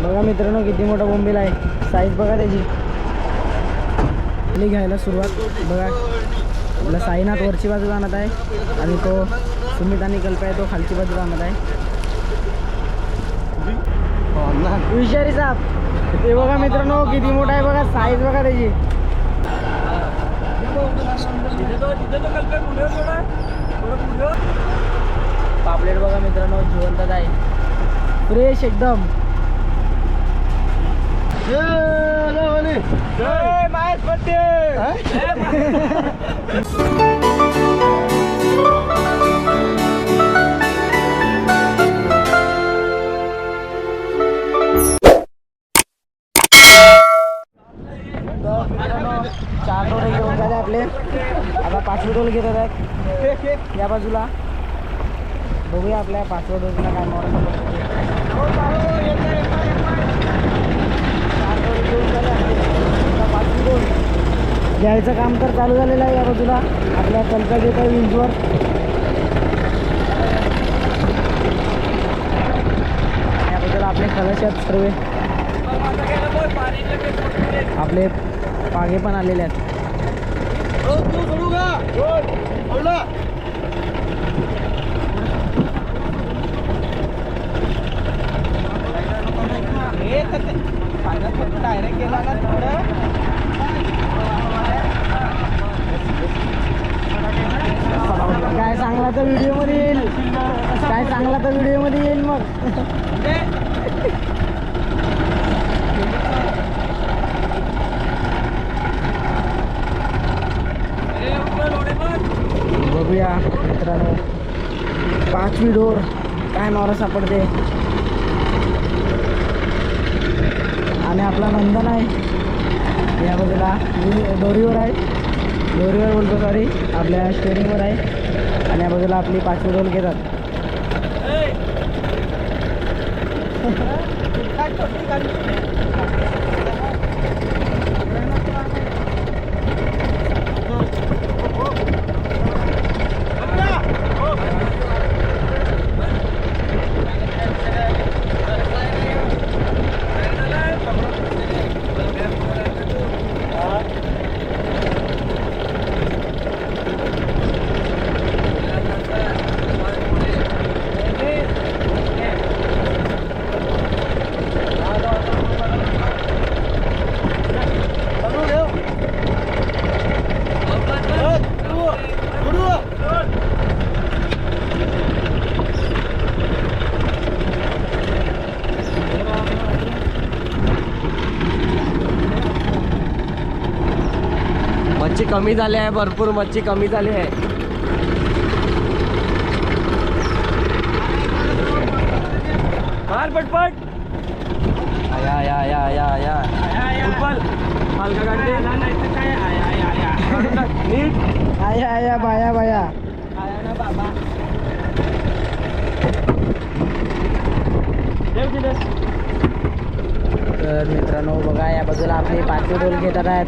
बघा मित्रांनो किती मोठा बोंबील आहे, साईज बघा त्याची. घ्यायला सुरुवात बघा. आपला साईनाथ वरची बाजू आणत आहे आणि तो सुमित आणि कल्प आहे तो खालची बाजू आणत आहे. विषारी साप ते बघा मित्रांनो किती मोठा आहे बघा, साईज बघा त्याची. पापलेट बघा मित्रांनो जिवंतच आहे, फ्रेश एकदम. चार डोळे घेऊन झाले आपले, आता 5वे डोल घेतात आहेत या बाजूला. बघूया आपल्या 5व्या डोलला काय मॉडेल. घ्यायचं काम तर चालू झालेलं आहे या बाजूला. आपल्या कल्पना घेत आहे विंचवर. या बाजूला आपले खलाश आहेत सर्व, आपले पागे पण आलेले आहेत. डायरेक्ट गेला ना थोडं. काय चांगला तर व्हिडिओ मध्ये येईल, काय चांगला तर व्हिडिओ मध्ये येईल मग. बघूया मित्रांनो 5वी डोर काय नॉरा सापडते. आणि आपला नंदन आहे या बाजूला, दोरीवर आहे, दोरीवर बोलतो सॉरी, आपल्या स्टेरिंगवर आहे. आणि या बाजूला आपली 5वी डोल घेतात. मच्छी कमी झाली आहे, भरपूर मच्छी कमी झाली आहे. मार पटपट. या या या या या फुटबॉल मालका काढते काय. नीट आया आया बाया बाया आया ना बाबा. तर मित्रांनो बघा या बाजूला आपली 5वी डोल घेतात आहेत.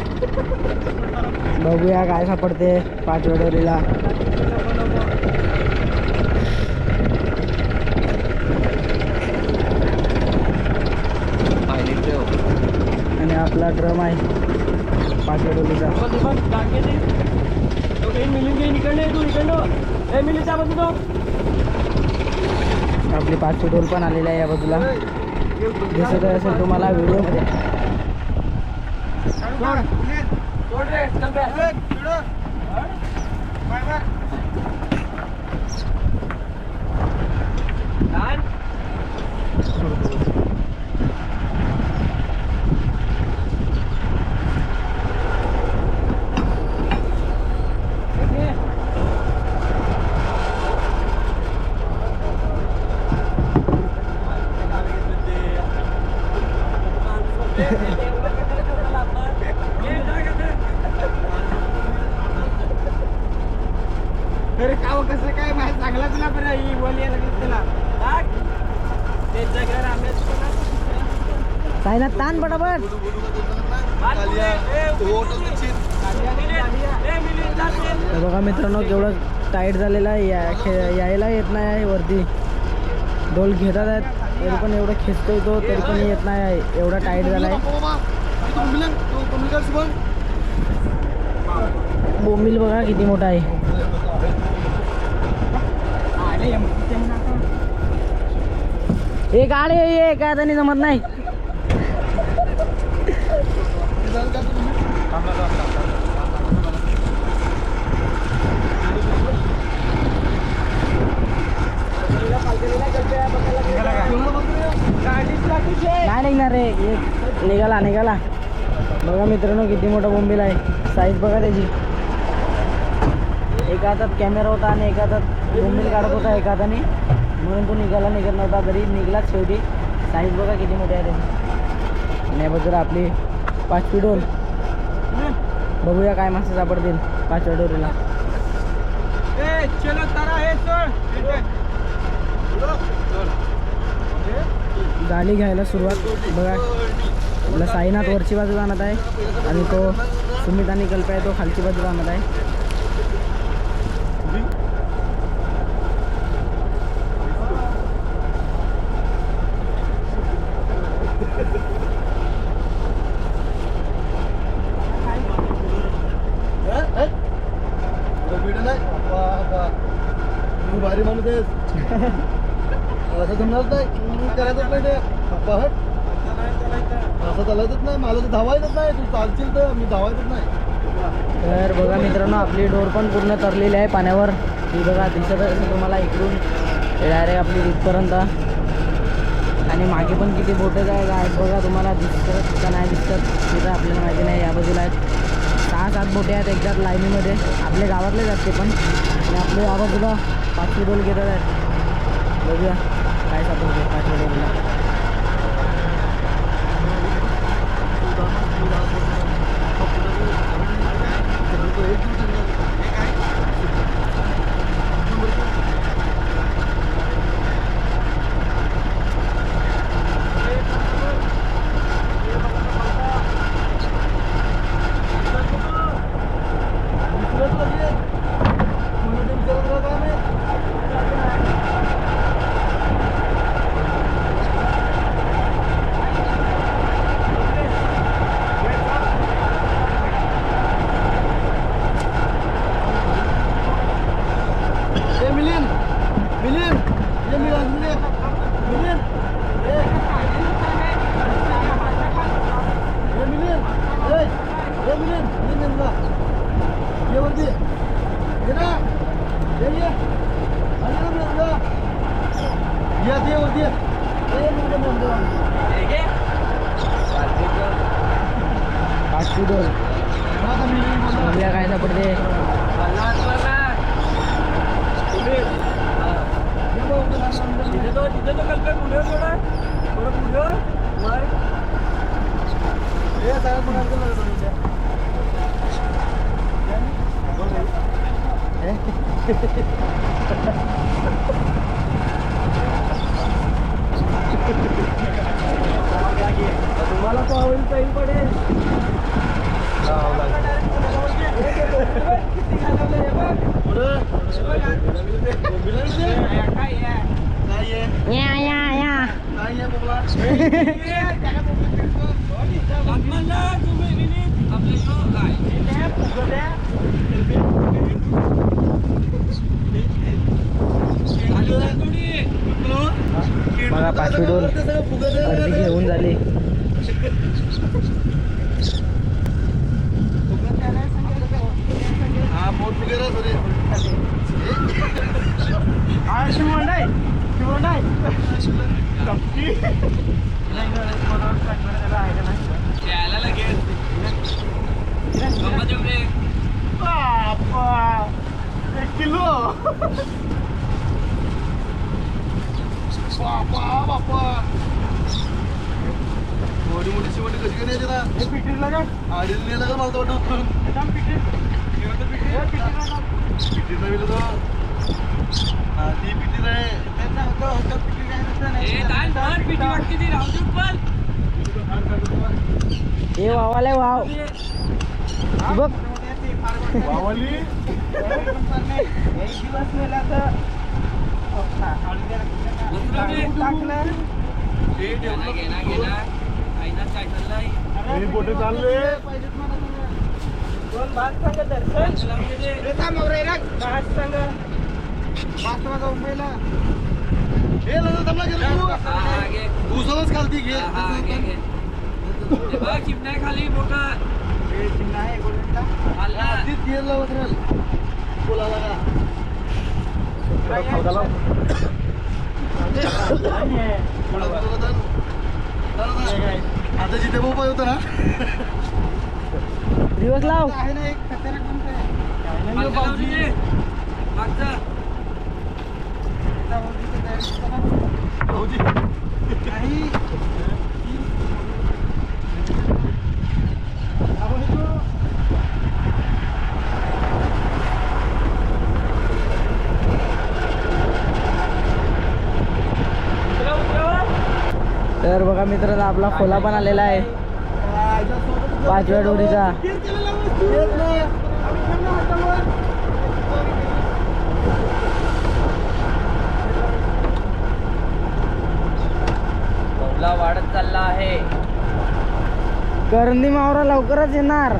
बघूया काय सापडते 5व्या डोलीला. आणि आपला ड्रम आहे 5व्या डोलीचा. आपली 5वी डोल पण आलेली आहे या बाजूला, दिसत असेल तुम्हाला व्हिडिओमध्ये. कसं काय माहिती चांगला तुला बरं बोल तुला साईनाथ ताण पटापट. बघा मित्रांनो केवढं टाईट झालेलं आहे, यायला येत नाही वरती. डोल घेतात आहेत तरी पण एवढं खेचतोय तो तरी पण येत नाही एवढा टाईट झालाय बोंबील बघा किती मोठा आहे एक आले ये काय आता नाही जमत नाही नाही निघणार रे एक निघाला निघाला बघा मित्रांनो किती मोठा बोंबील आहे साईज बघा त्याची एका हातात कॅमेरा होता आणि एका हातात बोंबील काढत होता एका हाताने म्हणून तो निघाला निघत नव्हता तरी निघलाच शेवटी साईज बघा किती मोठी आहे त्याची आणि याबद्दल आपली 5वी डोल बघूया काय मासे सापडतील 5व्या डोरीला गाली घ्यायला सुरुवात बघा आपला साईनाथ वरची बाजू आणत आहे आणि तो सुमित आणि कल्प आहे तो खालची बाजू आणत आहे भारी माणूस आहेस असं जमणार नाही करायचंच नाही ते पहट असं चालायचंच नाही मला तर धावायचंच नाही तू चालशील तर मी धावायचंच नाही तर बघा मित्रांनो आपली डोर पण पूर्ण तरलेली आहे पाण्यावर ती बघा दिसत असेल तुम्हाला इकडून डायरेक्ट आपली इथपर्यंत आणि मागे पण किती बोटे आहेत बघा तुम्हाला दिसतात का नाही दिसतात तिथं आपल्याला माहिती नाही या बाजूला आहेत 6-7 बोटे आहेत एकदाच लाईनीमध्ये आपल्या गावातलेच आहेत ते पण आणि आपल्या या बाजूला 5वी डोल घेतात आहेत बघूया काय सापडते 5व्या डोलला काय सापडते तुम्हाला तो आवडील काही पडेल बघा 5वी डोल अर्धी घेऊन झाली मोठी मोठी शिवटी कशी काय नाही आडील नेला का मला वाटत पिठी नवीन तो ती पिठी नाही हे वावाले वाव बघ वावली बोटे चालले उसालाच खालती घे खाली मोठा आता जिथे बोपाय होतं ना दिवस लाव आहे ना एक खतरनाक तर बघा मित्रांनो आपला खोला पण आलेला आहे 5व्या डोरीचा. खोला वाढत चालला आहे. करंदी मावरा लवकरच येणार.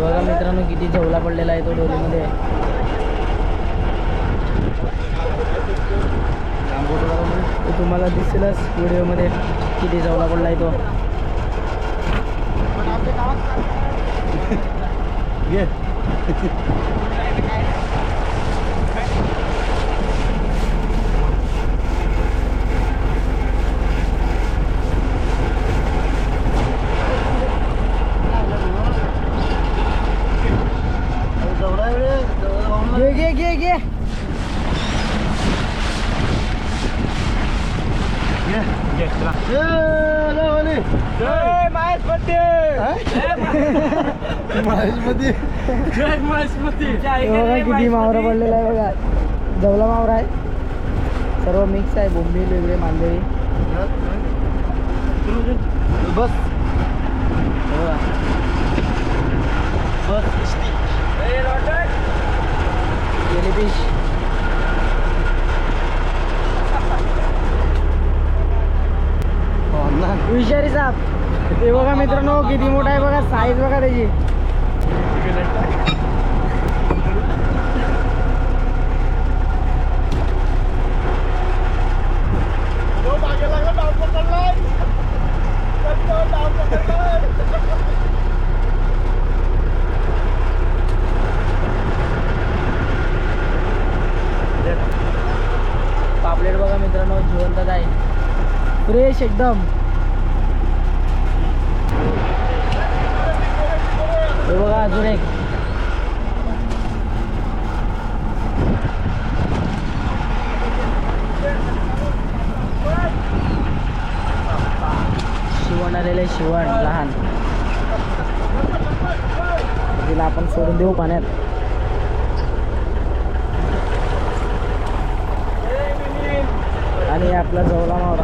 बघा मित्रांनो किती झवला पडलेला आहे तो डोरीमध्ये. तो तुम्हाला दिसेलच व्हिडिओमध्ये किती जवला पडला आहे तो. घे घे घे घे किती मावरा पडलेला आहे बघा. जवला मावरा आहे. सर्व मिक्स आहे. बोंबील वेगळे मांदेळी. बस जेलीफिश. विषारी साप. ते बघा मित्रांनो किती मोठा आहे बघा. साईज बघा त्याची. पापलेट बघा मित्रांनो जिवंतच आहे. फ्रेश एकदम. हे बघा अजून एक. शिवण आलेले शिवण लहान. तिला आपण सोडून देऊ पाण्यात. आणि आपला जवला मावरा.